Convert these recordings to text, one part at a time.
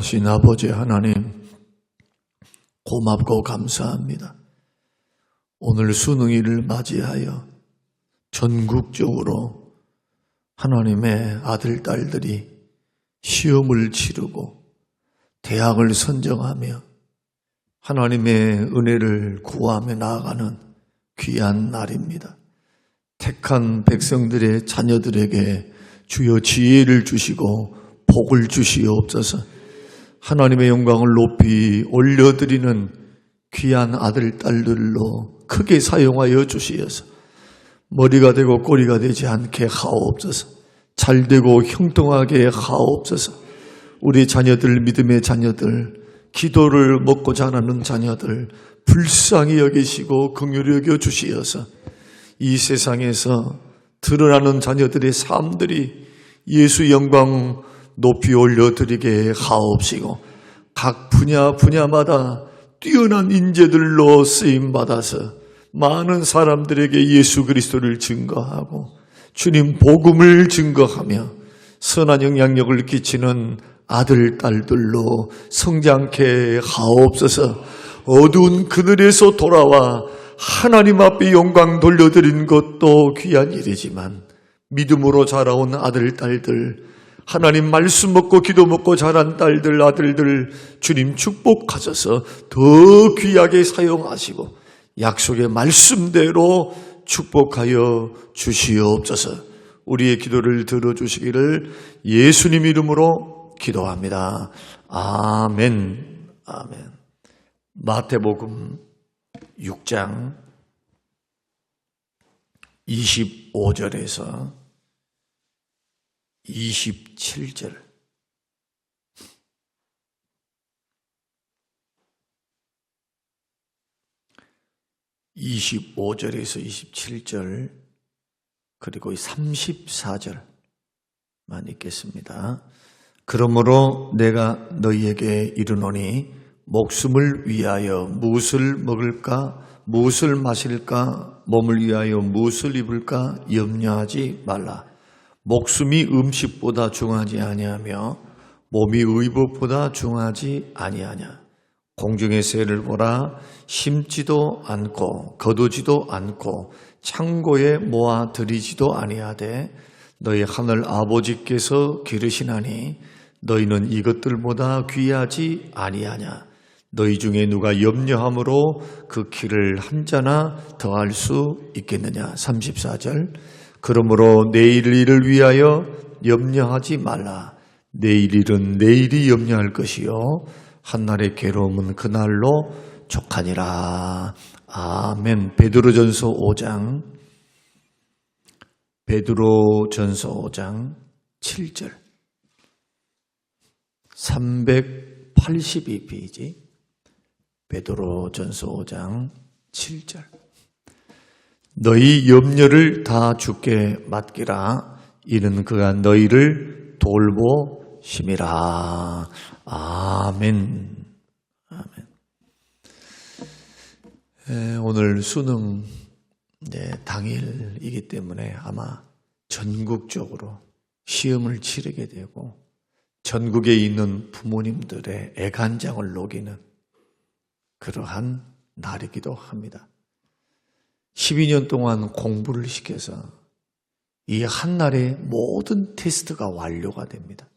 전능하신 아버지 하나님, 고맙고 감사합니다. 오늘 수능일을 맞이하여 전국적으로 하나님의 아들, 딸들이 시험을 치르고 대학을 선정하며 하나님의 은혜를 구하며 나아가는 귀한 날입니다. 택한 백성들의 자녀들에게 주여 지혜를 주시고 복을 주시옵소서. 하나님의 영광을 높이 올려드리는 귀한 아들, 딸들로 크게 사용하여 주시어서 머리가 되고 꼬리가 되지 않게 하옵소서. 잘되고 형통하게 하옵소서. 우리 자녀들, 믿음의 자녀들, 기도를 먹고 자라는 자녀들 불쌍히 여기시고 긍휼히 여겨 주시어서 이 세상에서 드러나는 자녀들의 삶들이 예수 영광 높이 올려드리게 하옵시고 각 분야마다 뛰어난 인재들로 쓰임받아서 많은 사람들에게 예수 그리스도를 증거하고 주님 복음을 증거하며 선한 영향력을 끼치는 아들, 딸들로 성장케 하옵소서. 어두운 그늘에서 돌아와 하나님 앞에 영광 돌려드린 것도 귀한 일이지만 믿음으로 자라온 아들, 딸들, 하나님 말씀 먹고 기도 먹고 자란 딸들, 아들들 주님 축복하셔서 더 귀하게 사용하시고 약속의 말씀대로 축복하여 주시옵소서. 우리의 기도를 들어주시기를 예수님 이름으로 기도합니다. 아멘. 아멘. 마태복음 6장 25절에서 27절. (25절에서 27절) 그리고 34절만 읽겠습니다. 그러므로 내가 너희에게 이르노니 목숨을 위하여 무엇을 먹을까, 무엇을 마실까, 몸을 위하여 무엇을 입을까 염려하지 말라. 목숨이 음식보다 중하지 아니하며 몸이 의복보다 중하지 아니하냐. 공중의 새를 보라. 심지도 않고 거두지도 않고 창고에 모아 들이지도 아니하되 너희 하늘 아버지께서 기르시나니 너희는 이것들보다 귀하지 아니하냐. 너희 중에 누가 염려함으로 그 키를 한 자나 더할 수 있겠느냐. 34절. 그러므로 내일 일을 위하여 염려하지 말라. 내일 일은 내일이 염려할 것이요 한날의 괴로움은 그날로 족하니라. 아멘. 베드로전서 5장 7절 382페이지 베드로전서 5장 7절. 너희 염려를 다 주께 맡기라. 이는 그가 너희를 돌보심이라. 아멘. 아멘. 오늘 수능 당일이기 때문에 아마 전국적으로 시험을 치르게 되고 전국에 있는 부모님들의 애간장을 녹이는 그러한 날이기도 합니다. 12년 동안 공부를 시켜서 이 한날에 모든 테스트가 완료가 됩니다.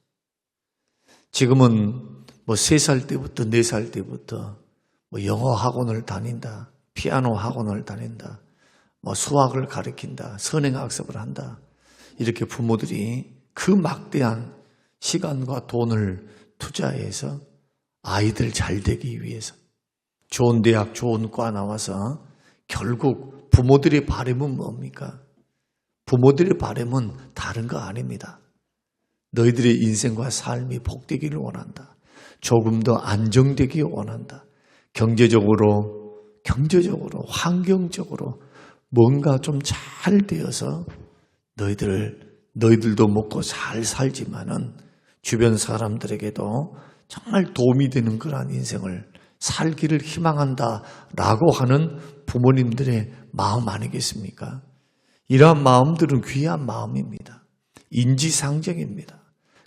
지금은 3살 때부터 4살 때부터 영어 학원을 다닌다, 피아노 학원을 다닌다, 수학을 가르친다, 선행학습을 한다. 이렇게 부모들이 그 막대한 시간과 돈을 투자해서 아이들 잘 되기 위해서 좋은 대학, 좋은 과 나와서 결국 부모들의 바람은 뭡니까? 부모들의 바람은 다른 거 아닙니다. 너희들의 인생과 삶이 복되기를 원한다. 조금 더 안정되기 원한다. 경제적으로, 환경적으로 뭔가 좀 잘 되어서 너희들도 먹고 잘 살지만은 주변 사람들에게도 정말 도움이 되는 그러한 인생을 살기를 희망한다라고 하는 부모님들의 마음 아니겠습니까? 이러한 마음들은 귀한 마음입니다. 인지상정입니다.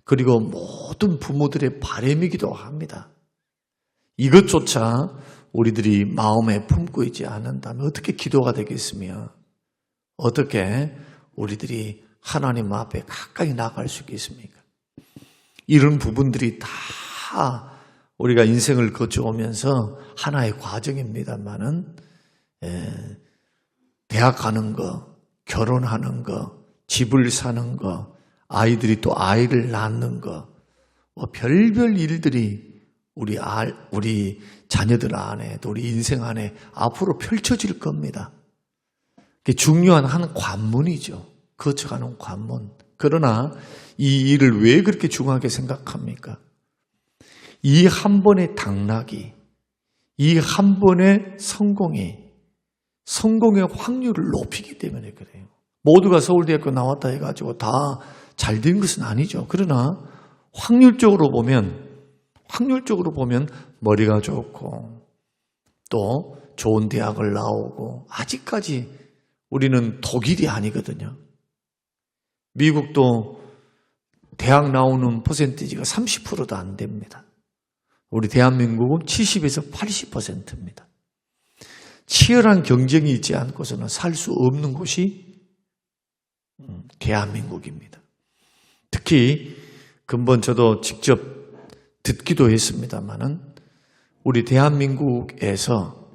그리고 모든 부모들의 바람이기도 합니다. 이것조차 우리들이 마음에 품고 있지 않는다면 어떻게 기도가 되겠으며 어떻게 우리들이 하나님 앞에 가까이 나아갈 수 있겠습니까? 이런 부분들이 다 우리가 인생을 거쳐오면서 하나의 과정입니다만은 대학 가는 거, 결혼하는 거, 집을 사는 거, 아이들이 또 아이를 낳는 거, 별별 일들이 우리 자녀들 안에 또 우리 인생 안에 앞으로 펼쳐질 겁니다. 그게 중요한 한 관문이죠. 거쳐가는 관문. 그러나 이 일을 왜 그렇게 중요하게 생각합니까? 이 한 번의 당락이, 이 한 번의 성공의 확률을 높이기 때문에 그래요. 모두가 서울대학교 나왔다 해가지고 다 잘 된 것은 아니죠. 그러나 확률적으로 보면 머리가 좋고 또 좋은 대학을 나오고 아직까지 우리는 독일이 아니거든요. 미국도 대학 나오는 퍼센티지가 30%도 안 됩니다. 우리 대한민국은 70에서 80%입니다. 치열한 경쟁이 있지 않고서는 살 수 없는 곳이 대한민국입니다. 특히 근본 저도 직접 듣기도 했습니다마는 우리 대한민국에서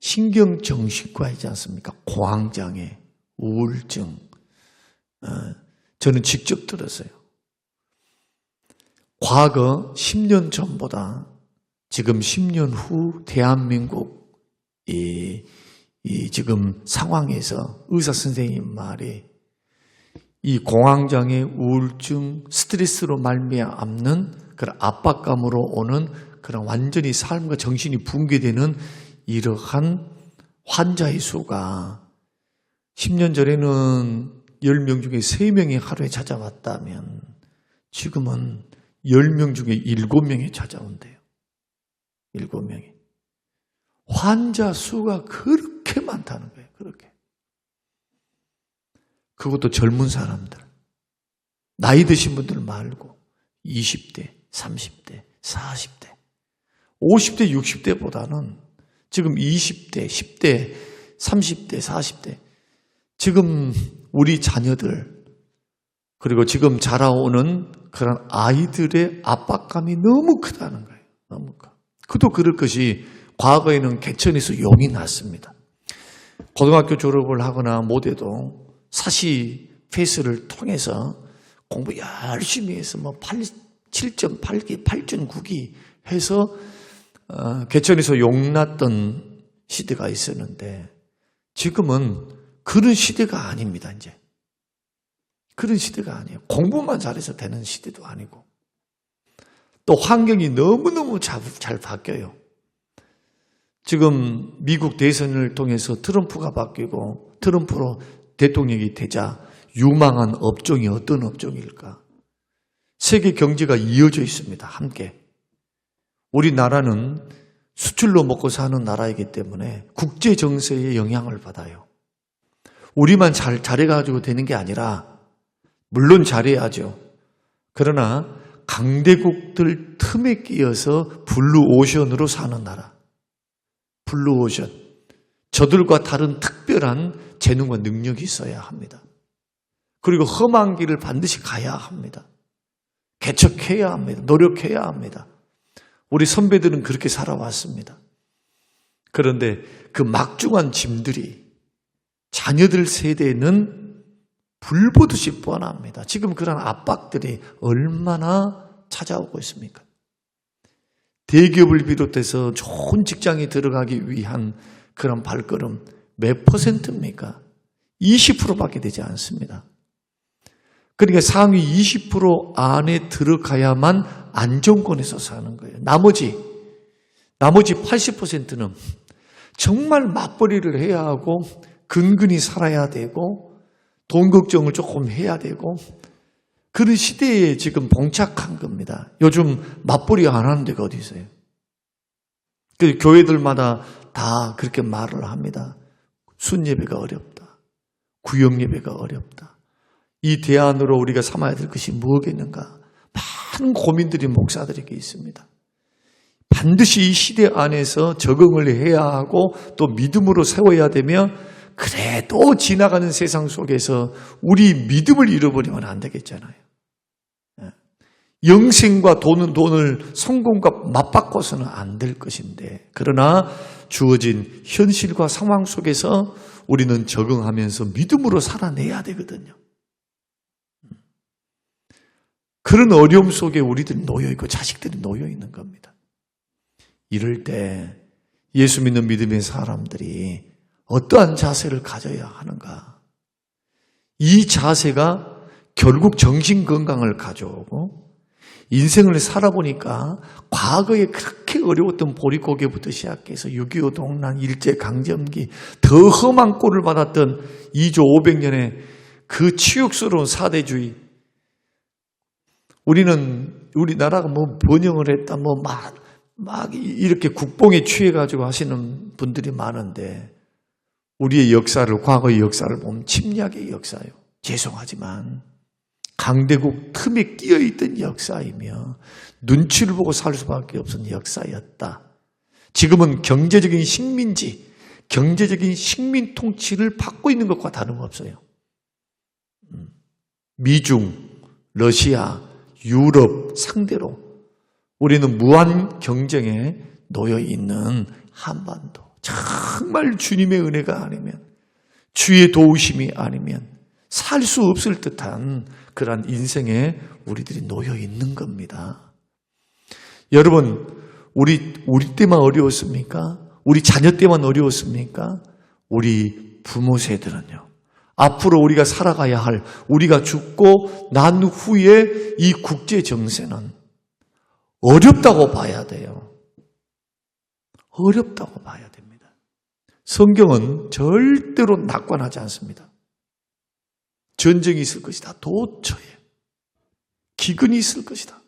신경정신과 있지 않습니까? 공황장애, 우울증, 저는 직접 들었어요. 과거 10년 전보다 지금 10년 후 대한민국 지금 상황에서 의사 선생님 말이 이 공황장애, 우울증, 스트레스로 말미암는 그런 압박감으로 오는 그런 완전히 삶과 정신이 붕괴되는 이러한 환자의 수가 10년 전에는 10명 중에 3명이 하루에 찾아왔다면 지금은 10명 중에 7명이 찾아온대요. 7명이. 환자 수가 그렇게 많다는 거예요. 그렇게. 그것도 젊은 사람들. 나이 드신 분들 말고 20대, 30대, 40대, 50대, 60대보다는 지금 20대, 10대, 30대, 40대 지금 우리 자녀들 그리고 지금 자라오는 그런 아이들의 압박감이 너무 크다는 거예요. 너무 커. 그도 그럴 것이 과거에는 개천에서 용이 났습니다. 고등학교 졸업을 하거나 못해도 사시 페이스를 통해서 공부 열심히 해서 7.8기, 8.9기 해서 개천에서 용났던 시대가 있었는데 지금은 그런 시대가 아닙니다. 이제 그런 시대가 아니에요. 공부만 잘해서 되는 시대도 아니고 또 환경이 너무너무 잘 바뀌어요. 지금 미국 대선을 통해서 트럼프가 바뀌고 트럼프로 대통령이 되자 유망한 업종이 어떤 업종일까? 세계 경제가 이어져 있습니다. 함께. 우리나라는 수출로 먹고 사는 나라이기 때문에 국제 정세의 영향을 받아요. 우리만 잘해가지고 되는 게 아니라 물론 잘해야죠. 그러나 강대국들 틈에 끼어서 블루오션으로 사는 나라. 블루오션. 저들과 다른 특별한 재능과 능력이 있어야 합니다. 그리고 험한 길을 반드시 가야 합니다. 개척해야 합니다. 노력해야 합니다. 우리 선배들은 그렇게 살아왔습니다. 그런데 그 막중한 짐들이 자녀들 세대는 불보듯이 뻔합니다. 지금 그런 압박들이 얼마나 찾아오고 있습니까? 대기업을 비롯해서 좋은 직장에 들어가기 위한 그런 발걸음 몇 %입니까? 20%밖에 되지 않습니다. 그러니까 상위 20% 안에 들어가야만 안정권에서 사는 거예요. 나머지 80%는 정말 맞벌이를 해야 하고 근근히 살아야 되고 돈 걱정을 조금 해야 되고 그런 시대에 지금 봉착한 겁니다. 요즘 맞벌이 안 하는 데가 어디 있어요? 그 교회들마다 다 그렇게 말을 합니다. 순예배가 어렵다. 구역예배가 어렵다. 이 대안으로 우리가 삼아야 될 것이 무엇이겠는가? 많은 고민들이 목사들에게 있습니다. 반드시 이 시대 안에서 적응을 해야 하고 또 믿음으로 세워야 되며, 그래도 지나가는 세상 속에서 우리 믿음을 잃어버리면 안 되겠잖아요. 영생과 돈을 성공과 맞바꿔서는 안 될 것인데, 그러나 주어진 현실과 상황 속에서 우리는 적응하면서 믿음으로 살아내야 되거든요. 그런 어려움 속에 우리들이 놓여있고 자식들이 놓여있는 겁니다. 이럴 때 예수 믿는 믿음의 사람들이 어떠한 자세를 가져야 하는가? 이 자세가 결국 정신건강을 가져오고, 인생을 살아보니까 과거에 그렇게 어려웠던 보릿고개부터 시작해서 6.25 동란, 일제강점기, 더 험한 꼴을 받았던 2조 500년의 그 치욕스러운 사대주의, 우리나라가 뭐 번영을 했다, 막 이렇게 국뽕에 취해가지고 하시는 분들이 많은데, 우리의 역사를, 과거의 역사를 보면 침략의 역사예요. 죄송하지만 강대국 틈에 끼어있던 역사이며 눈치를 보고 살 수밖에 없는 역사였다. 지금은 경제적인 식민지, 경제적인 식민 통치를 받고 있는 것과 다름없어요. 미중, 러시아, 유럽 상대로 우리는 무한 경쟁에 놓여 있는 한반도. 정말 주님의 은혜가 아니면, 주의 도우심이 아니면 살 수 없을 듯한 그러한 인생에 우리들이 놓여 있는 겁니다. 여러분, 우리 때만 어려웠습니까? 우리 자녀 때만 어려웠습니까? 우리 부모 세대는요, 앞으로 우리가 살아가야 할, 우리가 죽고 난 후에 이 국제 정세는 어렵다고 봐야 돼요. 어렵다고 봐야 됩니다. 성경은 절대로 낙관하지 않습니다. 전쟁이 있을 것이다. 도처에 기근이 있을 것이다.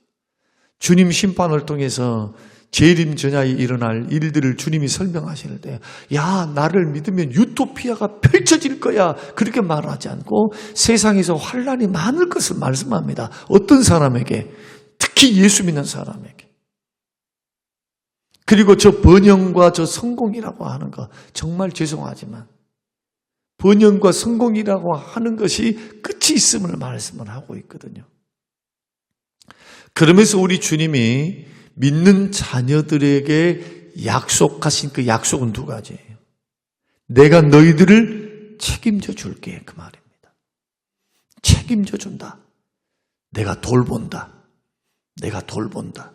주님 심판을 통해서 재림 전야에 일어날 일들을 주님이 설명하실 때, 야, 나를 믿으면 유토피아가 펼쳐질 거야, 그렇게 말하지 않고 세상에서 환난이 많을 것을 말씀합니다. 어떤 사람에게? 특히 예수 믿는 사람에게. 그리고 저 번영과 저 성공이라고 하는 거, 정말 죄송하지만 번영과 성공이라고 하는 것이 끝이 있음을 말씀을 하고 있거든요. 그러면서 우리 주님이 믿는 자녀들에게 약속하신 그 약속은 두 가지예요. 내가 너희들을 책임져 줄게, 그 말입니다. 책임져 준다. 내가 돌본다. 내가 돌본다.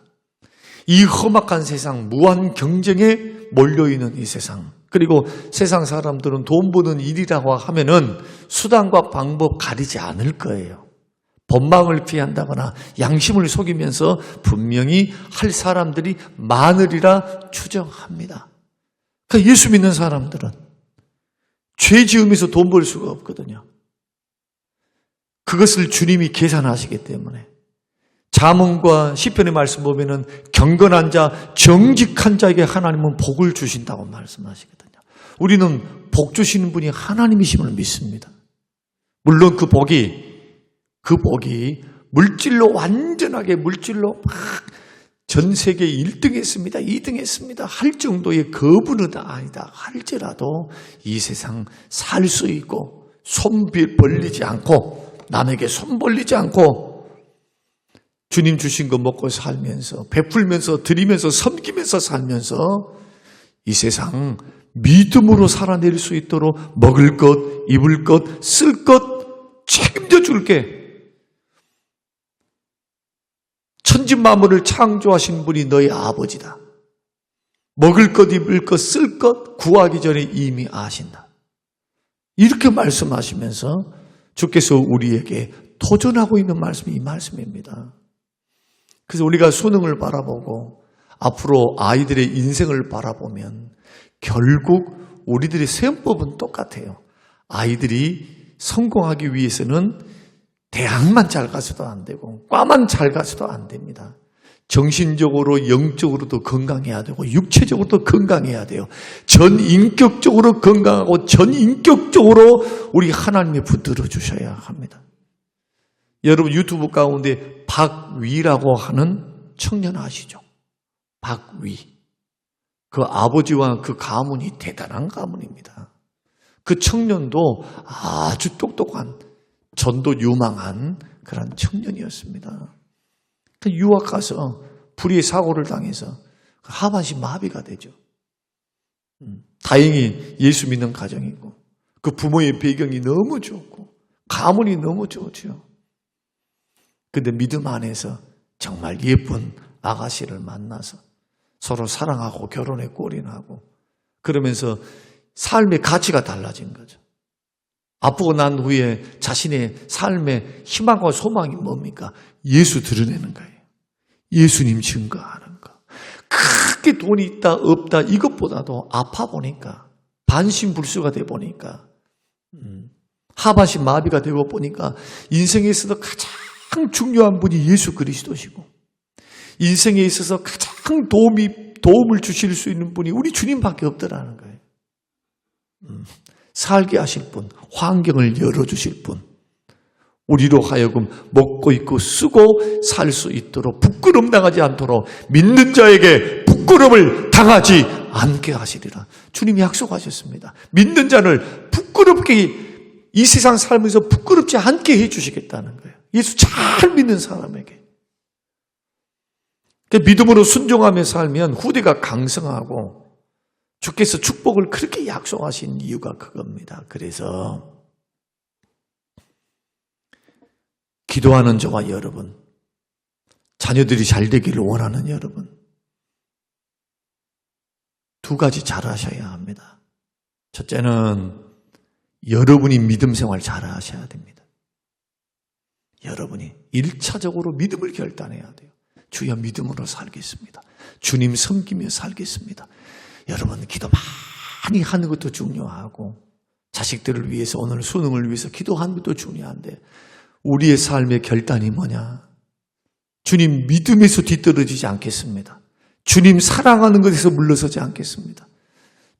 이 험악한 세상, 무한 경쟁에 몰려있는 이 세상, 그리고 세상 사람들은 돈 버는 일이라고 하면은 수단과 방법 가리지 않을 거예요. 법망을 피한다거나 양심을 속이면서 분명히 할 사람들이 많으리라 추정합니다. 그러니까 예수 믿는 사람들은 죄 지으면서 돈 벌 수가 없거든요. 그것을 주님이 계산하시기 때문에 잠언과 시편의 말씀 보면은 경건한 자, 정직한 자에게 하나님은 복을 주신다고 말씀하시거든요. 우리는 복 주시는 분이 하나님이심을 믿습니다. 물론 그 복이 물질로 완전하게 물질로 막 전 세계 1등 했습니다, 2등 했습니다 할 정도의 거부는 아니다 할지라도 이 세상 살 수 있고 손 벌리지 않고 남에게 손 벌리지 않고 주님 주신 거 먹고 살면서 베풀면서 드리면서 섬기면서 살면서 이 세상 믿음으로 살아낼 수 있도록 먹을 것, 입을 것, 쓸 것 책임져 줄게. 천지 만물을 창조하신 분이 너희 아버지다. 먹을 것, 입을 것, 쓸 것 구하기 전에 이미 아신다. 이렇게 말씀하시면서 주께서 우리에게 도전하고 있는 말씀이 이 말씀입니다. 그래서 우리가 수능을 바라보고 앞으로 아이들의 인생을 바라보면 결국 우리들의 세움법은 똑같아요. 아이들이 성공하기 위해서는 대학만 잘 가서도 안 되고 과만 잘 가서도 안 됩니다. 정신적으로 영적으로도 건강해야 되고 육체적으로도 건강해야 돼요. 전인격적으로 건강하고 전인격적으로 우리 하나님이 붙들어 주셔야 합니다. 여러분 유튜브 가운데 박위라고 하는 청년 아시죠? 박위. 그 아버지와 그 가문이 대단한 가문입니다. 그 청년도 아주 똑똑한, 전도 유망한 그런 청년이었습니다. 그 유학 가서 불의의 사고를 당해서 하반신 마비가 되죠. 다행히 예수 믿는 가정이고 그 부모의 배경이 너무 좋고 가문이 너무 좋죠. 근데 믿음 안에서 정말 예쁜 아가씨를 만나서 서로 사랑하고 결혼에 골인하고 그러면서 삶의 가치가 달라진 거죠. 아프고 난 후에 자신의 삶의 희망과 소망이 뭡니까? 예수 드러내는 거예요. 예수님 증거하는 거. 크게 돈이 있다 없다 이것보다도 아파 보니까 반신불수가 돼 보니까 하반신 마비가 되고 보니까 인생에서도 가장 중요한 분이 예수 그리스도시고 인생에 있어서 가장 도움을 주실 수 있는 분이 우리 주님밖에 없더라는 거예요. 살게 하실 분, 환경을 열어주실 분, 우리로 하여금 먹고 입고 쓰고 살 수 있도록 부끄럼 당하지 않도록 믿는 자에게 부끄럼을 당하지 않게 하시리라. 주님이 약속하셨습니다. 믿는 자를 부끄럽게 이 세상 살면서 부끄럽지 않게 해주시겠다는 거예요. 예수 잘 믿는 사람에게. 믿음으로 순종하며 살면 후대가 강성하고 주께서 축복을 그렇게 약속하신 이유가 그겁니다. 그래서 기도하는 저와 여러분, 자녀들이 잘 되기를 원하는 여러분, 두 가지 잘 하셔야 합니다. 첫째는 여러분이 믿음 생활 잘 하셔야 됩니다. 여러분이 1차적으로 믿음을 결단해야 돼요. 주여 믿음으로 살겠습니다. 주님 섬기며 살겠습니다. 여러분 기도 많이 하는 것도 중요하고 자식들을 위해서 오늘 수능을 위해서 기도하는 것도 중요한데 우리의 삶의 결단이 뭐냐? 주님 믿음에서 뒤떨어지지 않겠습니다. 주님 사랑하는 것에서 물러서지 않겠습니다.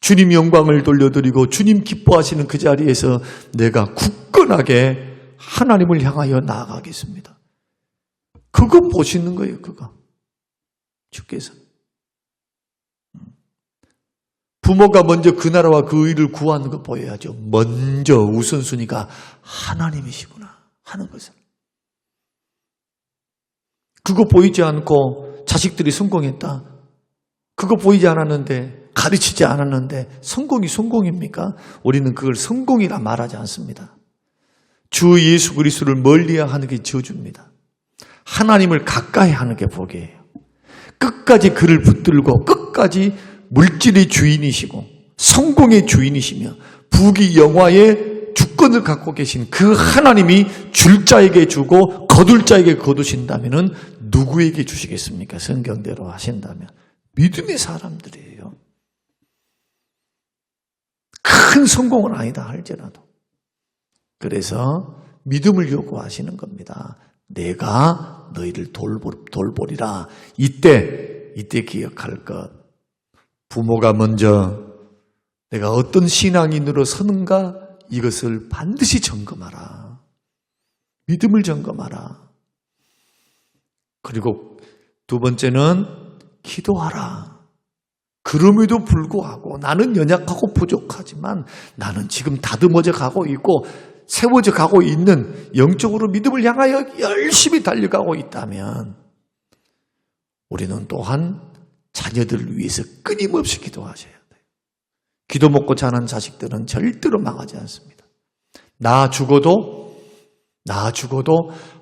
주님 영광을 돌려드리고 주님 기뻐하시는 그 자리에서 내가 굳건하게 하나님을 향하여 나아가겠습니다. 그거 보시는 거예요. 그거 주께서 부모가 먼저 그 나라와 그 의를 구하는 거 보여야죠. 먼저 우선순위가 하나님이시구나 하는 것을. 그거 보이지 않고 자식들이 성공했다. 그거 보이지 않았는데 가르치지 않았는데 성공이 성공입니까? 우리는 그걸 성공이라 말하지 않습니다. 주 예수 그리스도를 멀리하는 게 저주입니다. 하나님을 가까이 하는 게 복이에요. 끝까지 그를 붙들고 끝까지 물질의 주인이시고 성공의 주인이시며 부귀 영화의 주권을 갖고 계신 그 하나님이 줄 자에게 주고 거둘 자에게 거두신다면 누구에게 주시겠습니까? 성경대로 하신다면 믿음의 사람들이에요. 큰 성공은 아니다 할지라도. 그래서 믿음을 요구하시는 겁니다. 내가 너희를 돌보리라. 이때 기억할 것. 부모가 먼저 내가 어떤 신앙인으로 서는가 이것을 반드시 점검하라. 믿음을 점검하라. 그리고 두 번째는 기도하라. 그럼에도 불구하고 나는 연약하고 부족하지만 나는 지금 다듬어져 가고 있고 세워져 가고 있는 영적으로 믿음을 향하여 열심히 달려가고 있다면 우리는 또한 자녀들을 위해서 끊임없이 기도하셔야 돼요. 기도 먹고 자란 자식들은 절대로 망하지 않습니다. 나 죽어도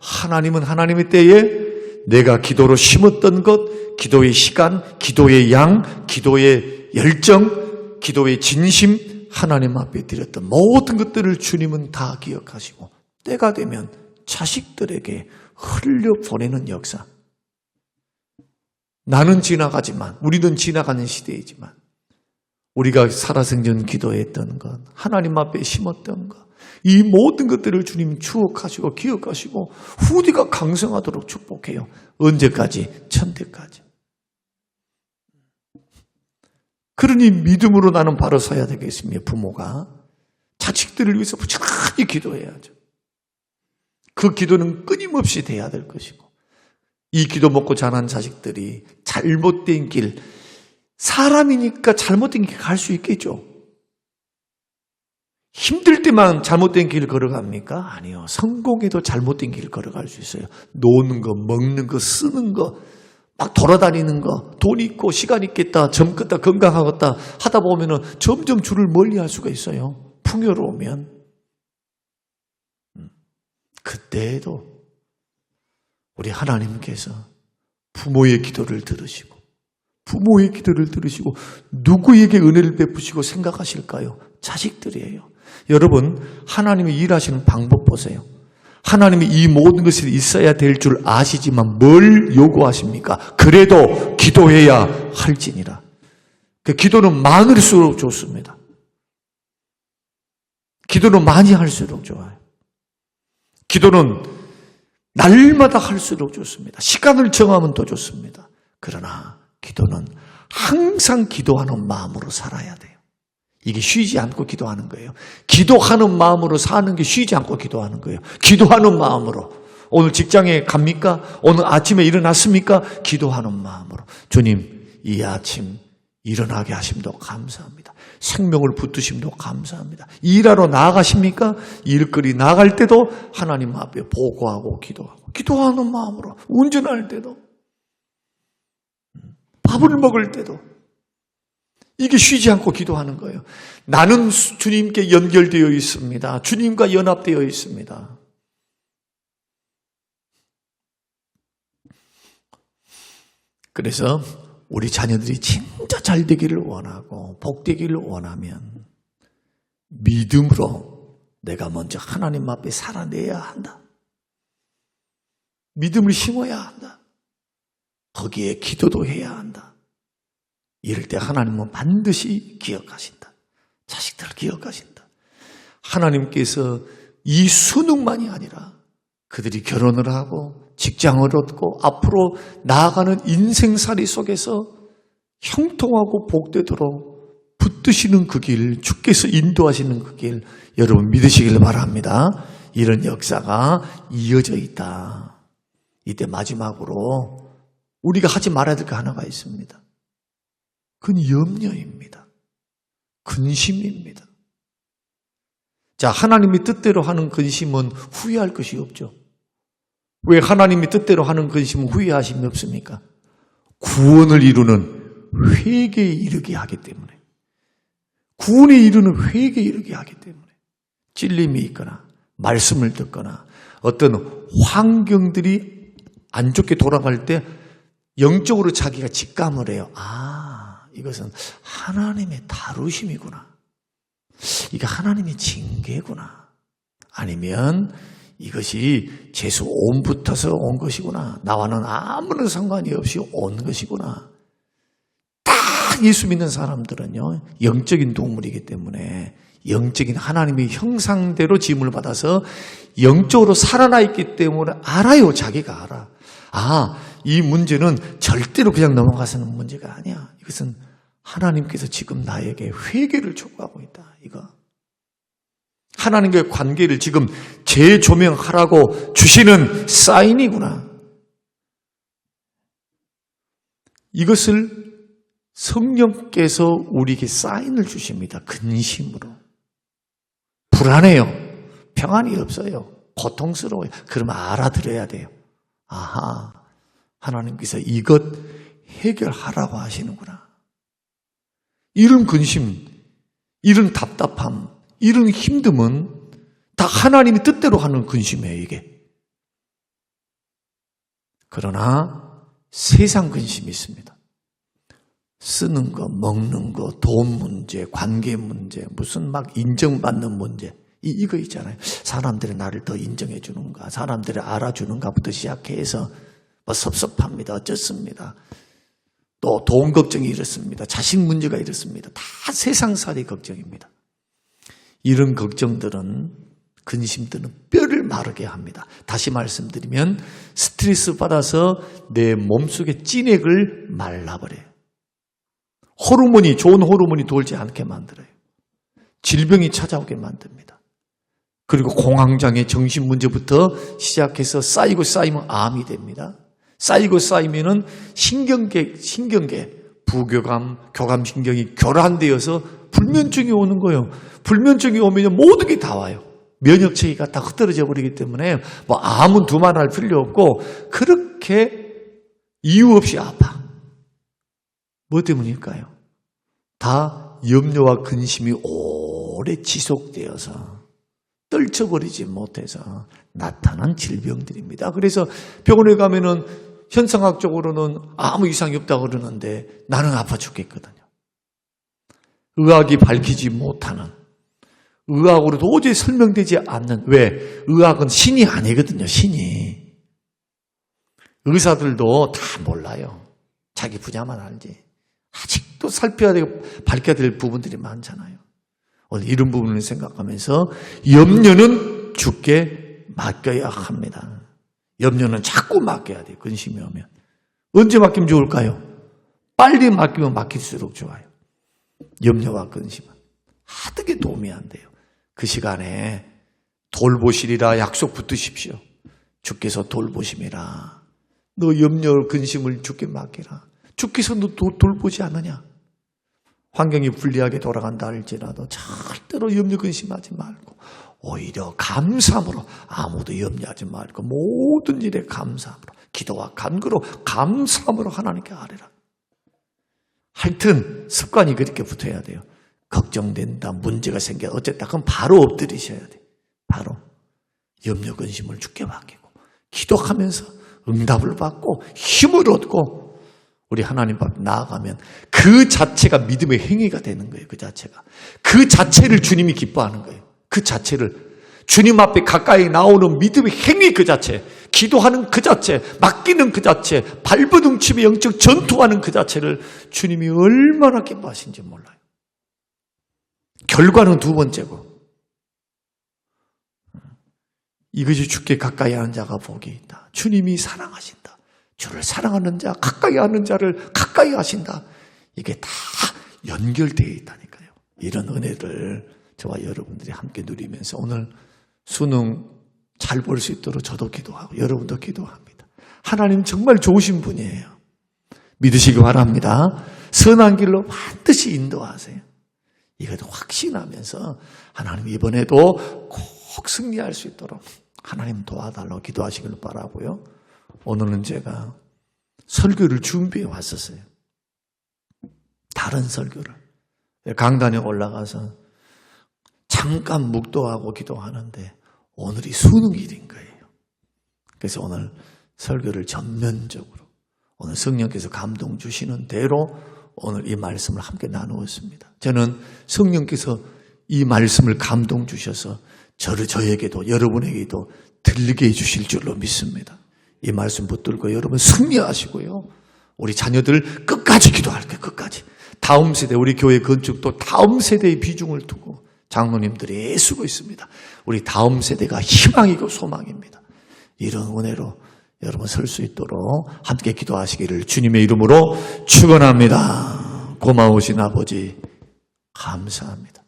하나님은 하나님의 때에 내가 기도로 심었던 것, 기도의 시간, 기도의 양, 기도의 열정, 기도의 진심, 하나님 앞에 드렸던 모든 것들을 주님은 다 기억하시고 때가 되면 자식들에게 흘려보내는 역사. 나는 지나가지만 우리는 지나가는 시대이지만 우리가 살아생전 기도했던 것, 하나님 앞에 심었던 것, 이 모든 것들을 주님 추억하시고 기억하시고 후대가 강성하도록 축복해요. 언제까지? 천대까지. 그러니 믿음으로 나는 바로 서야 되겠습니다. 부모가 자식들을 위해서 부지런히 기도해야죠. 그 기도는 끊임없이 돼야 될 것이고, 이 기도 먹고 자란 자식들이 잘못된 길, 사람이니까 잘못된 길 갈 수 있겠죠. 힘들 때만 잘못된 길을 걸어갑니까? 아니요. 성공해도 잘못된 길을 걸어갈 수 있어요. 노는 거, 먹는 거, 쓰는 거, 막 돌아다니는 거, 돈 있고 시간 있겠다, 젊겠다, 건강하겠다 하다 보면은 점점 주를 멀리할 수가 있어요. 풍요로우면. 그때에도 우리 하나님께서 부모의 기도를 들으시고, 누구에게 은혜를 베푸시고 생각하실까요? 자식들이에요. 여러분, 하나님이 일하시는 방법 보세요. 하나님이 이 모든 것이 있어야 될 줄 아시지만 뭘 요구하십니까? 그래도 기도해야 할지니라. 그 기도는 많을수록 좋습니다. 기도는 많이 할수록 좋아요. 기도는 날마다 할수록 좋습니다. 시간을 정하면 더 좋습니다. 그러나 기도는 항상 기도하는 마음으로 살아야 돼요. 이게 쉬지 않고 기도하는 거예요. 기도하는 마음으로 사는 게 쉬지 않고 기도하는 거예요. 기도하는 마음으로. 오늘 직장에 갑니까? 오늘 아침에 일어났습니까? 기도하는 마음으로. 주님, 이 아침 일어나게 하심도 감사합니다. 생명을 붙드심도 감사합니다. 일하러 나아가십니까? 일거리 나갈 때도 하나님 앞에 보고하고 기도하고, 기도하는 마음으로. 운전할 때도, 밥을 먹을 때도. 이게 쉬지 않고 기도하는 거예요. 나는 주님께 연결되어 있습니다. 주님과 연합되어 있습니다. 그래서 우리 자녀들이 진짜 잘 되기를 원하고 복되기를 원하면 믿음으로 내가 먼저 하나님 앞에 살아내야 한다. 믿음을 심어야 한다. 거기에 기도도 해야 한다. 이럴 때 하나님은 반드시 기억하신다. 자식들을 기억하신다. 하나님께서 이 수능만이 아니라 그들이 결혼을 하고 직장을 얻고 앞으로 나아가는 인생살이 속에서 형통하고 복되도록 붙드시는 그 길, 주께서 인도하시는 그 길, 여러분 믿으시길 바랍니다. 이런 역사가 이어져 있다. 이때 마지막으로 우리가 하지 말아야 될 거 하나가 있습니다. 그건 염려입니다. 근심입니다. 자, 하나님이 뜻대로 하는 근심은 후회할 것이 없죠. 왜 하나님이 뜻대로 하는 근심은 후회하심이 없습니까? 구원을 이루는 회개에 이르게 하기 때문에. 구원에 이르는 회개에 이르게 하기 때문에. 찔림이 있거나 말씀을 듣거나 어떤 환경들이 안 좋게 돌아갈 때 영적으로 자기가 직감을 해요. 이것은 하나님의 다루심이구나. 이게 하나님의 징계구나. 아니면 이것이 재수 온부터서 온 것이구나. 나와는 아무런 상관이 없이 온 것이구나. 딱 예수 믿는 사람들은요, 영적인 동물이기 때문에 영적인 하나님의 형상대로 지음을 받아서 영적으로 살아나 있기 때문에 알아요. 자기가 알아. 이 문제는 절대로 그냥 넘어가서는 문제가 아니야. 이것은 하나님께서 지금 나에게 회개를 촉구하고 있다. 이거. 하나님과의 관계를 지금 재조명하라고 주시는 사인이구나. 이것을 성령께서 우리에게 사인을 주십니다. 근심으로. 불안해요. 평안이 없어요. 고통스러워요. 그러면 알아들어야 돼요. 하나님께서 이것 해결하라고 하시는구나. 이런 근심, 이런 답답함, 이런 힘듦은 다 하나님이 뜻대로 하는 근심이에요, 이게. 그러나 세상 근심이 있습니다. 쓰는 거, 먹는 거, 돈 문제, 관계 문제, 무슨 막 인정받는 문제. 이거 있잖아요. 사람들이 나를 더 인정해 주는가, 사람들이 알아주는가부터 시작해서 뭐 섭섭합니다. 어쩌습니다. 또 돈 걱정이 이렇습니다. 자식 문제가 이렇습니다. 다 세상살이 걱정입니다. 이런 걱정들은, 근심들은 뼈를 마르게 합니다. 다시 말씀드리면 스트레스 받아서 내 몸속의 찐액을 말라버려요. 좋은 호르몬이 돌지 않게 만들어요. 질병이 찾아오게 만듭니다. 그리고 공황장애 정신 문제부터 시작해서 쌓이고 쌓이면 암이 됩니다. 쌓이고 쌓이면은 신경계, 부교감, 교감신경이 교란되어서 불면증이 오는 거예요. 불면증이 오면 모든 게 다 와요. 면역체계가 다 흩어져 버리기 때문에 뭐 암은 두말할 필요 없고 그렇게 이유 없이 아파. 뭐 때문일까요? 다 염려와 근심이 오래 지속되어서 떨쳐버리지 못해서 나타난 질병들입니다. 그래서 병원에 가면은 현상학적으로는 아무 이상이 없다고 그러는데 나는 아파 죽겠거든요. 의학이 밝히지 못하는, 의학으로 도저히 설명되지 않는, 왜? 의학은 신이 아니거든요, 신이. 의사들도 다 몰라요. 자기 분야만 알지. 아직도 살펴야 되고 밝혀야 될 부분들이 많잖아요. 오늘 이런 부분을 생각하면서 염려는 주께 맡겨야 합니다. 염려는 자꾸 맡겨야 돼요. 근심이 오면. 언제 맡기면 좋을까요? 빨리 맡기면 맡길수록 좋아요. 염려와 근심은 하등에 도움이 안 돼요. 그 시간에 돌보시리라 약속 붙드십시오. 주께서 돌보심이라. 너 염려 근심을 주께 맡기라. 주께서 너 돌보지 않느냐? 환경이 불리하게 돌아간다 할지라도 절대로 염려 근심하지 말고 오히려 감사함으로, 아무도 염려하지 말고 모든 일에 감사함으로, 기도와 간구로 감사함으로 하나님께 아뢰라. 하여튼 습관이 그렇게 붙어야 돼요. 걱정된다, 문제가 생겨 어쨌다 그럼 바로 엎드리셔야 돼요. 바로 염려 근심을 주께 맡기고 기도하면서 응답을 받고 힘을 얻고 우리 하나님 앞에 나아가면 그 자체가 믿음의 행위가 되는 거예요. 그 자체가. 그 자체를 주님이 기뻐하는 거예요. 그 자체를. 주님 앞에 가까이 나오는 믿음의 행위 그 자체, 기도하는 그 자체, 맡기는 그 자체, 발버둥치며 영적 전투하는 그 자체를 주님이 얼마나 기뻐하신지 몰라요. 결과는 두 번째고, 이것이 주께 가까이 하는 자가 복이 있다. 주님이 사랑하신다. 주를 사랑하는 자, 가까이 하는 자를 가까이 하신다. 이게 다 연결되어 있다니까요. 이런 은혜를 저와 여러분들이 함께 누리면서 오늘 수능 잘 볼 수 있도록 저도 기도하고 여러분도 기도합니다. 하나님 정말 좋으신 분이에요. 믿으시기 바랍니다. 선한 길로 반드시 인도하세요. 이것도 확신하면서 하나님 이번에도 꼭 승리할 수 있도록 하나님 도와달라고 기도하시길 바라고요. 오늘은 제가 설교를 준비해 왔었어요. 다른 설교를. 강단에 올라가서 잠깐 묵도하고 기도하는데 오늘이 수능일인 거예요. 그래서 오늘 설교를 전면적으로 오늘 성령께서 감동 주시는 대로 오늘 이 말씀을 함께 나누었습니다. 저는 성령께서 이 말씀을 감동 주셔서 저에게도 여러분에게도 들리게 해주실 줄로 믿습니다. 이 말씀 붙들고 여러분 승리하시고요. 우리 자녀들 끝까지 기도할게요. 끝까지. 다음 세대, 우리 교회 건축도 다음 세대의 비중을 두고 장로님들이 애쓰고 있습니다. 우리 다음 세대가 희망이고 소망입니다. 이런 은혜로 여러분 설 수 있도록 함께 기도하시기를 주님의 이름으로 축원합니다. 고마우신 아버지 감사합니다.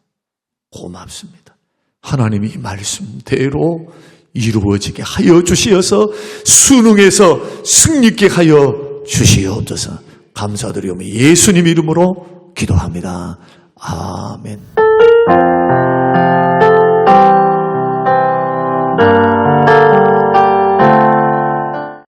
고맙습니다. 하나님이 이 말씀대로 이루어지게 하여 주시어서 수능에서 승리케 하여 주시옵소서. 감사드리오며 예수님 이름으로 기도합니다. 아멘.